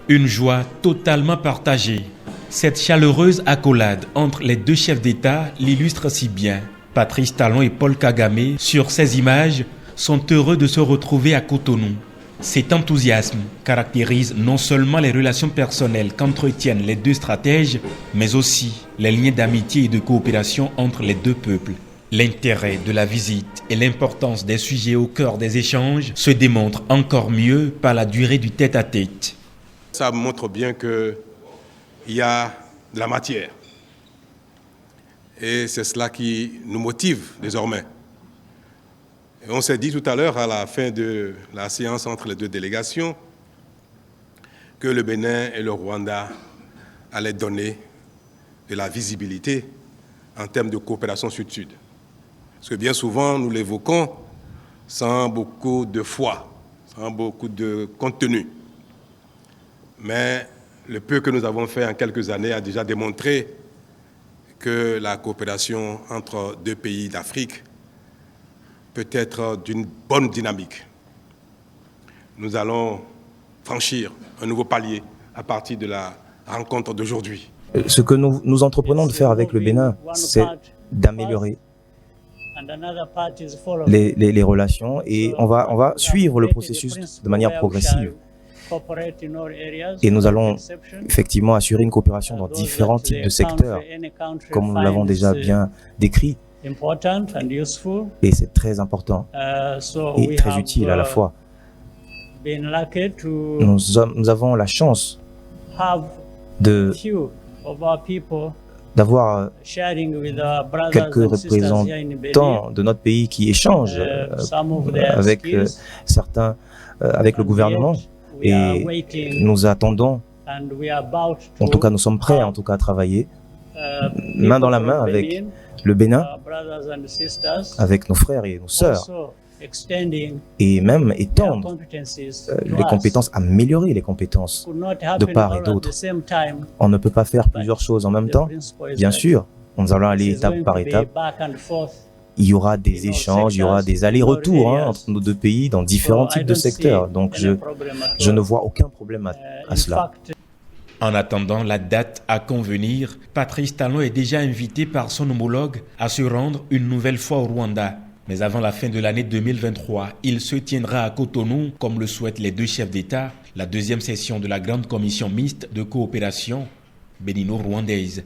Une joie totalement partagée. Cette chaleureuse accolade entre les deux chefs d'État l'illustre si bien. Patrice Talon et Paul Kagame, sur ces images, sont heureux de se retrouver à Cotonou. Cet enthousiasme caractérise non seulement les relations personnelles qu'entretiennent les deux stratèges, mais aussi les liens d'amitié et de coopération entre les deux peuples. L'intérêt de la visite et l'importance des sujets au cœur des échanges se démontrent encore mieux par la durée du tête-à-tête. Ça montre bien qu'il y a de la matière. Et c'est cela qui nous motive désormais. Et on s'est dit tout à l'heure, à la fin de la séance entre les deux délégations, que le Bénin et le Rwanda allaient donner de la visibilité en termes de coopération sud-sud. Parce que bien souvent, nous l'évoquons sans beaucoup de foi, sans beaucoup de contenu. Mais le peu que nous avons fait en quelques années a déjà démontré que la coopération entre deux pays d'Afrique peut être d'une bonne dynamique. Nous allons franchir un nouveau palier à partir de la rencontre d'aujourd'hui. Ce que nous entreprenons de faire avec le Bénin, c'est d'améliorer les relations et on va suivre le processus de manière progressive. Et nous allons effectivement assurer une coopération dans différents types de secteurs, comme nous l'avons déjà bien décrit. Et c'est très important et très utile à la fois. Nous avons la chance d'avoir quelques représentants de notre pays qui échangent avec certains, avec le gouvernement. Et nous attendons, en tout cas nous sommes prêts en tout cas à travailler main dans la main avec le Bénin, avec nos frères et nos sœurs, et même étendre les compétences, améliorer les compétences de part et d'autre. On ne peut pas faire plusieurs choses en même temps, bien sûr, nous allons aller étape par étape. Il y aura des échanges, il y aura des allers-retours entre nos deux pays dans différents types de secteurs. Donc je ne vois aucun problème à cela. En attendant la date à convenir, Patrice Talon est déjà invité par son homologue à se rendre une nouvelle fois au Rwanda. Mais avant la fin de l'année 2023, il se tiendra à Cotonou, comme le souhaitent les deux chefs d'État, la deuxième session de la Grande Commission mixte de coopération bénino-rwandaise.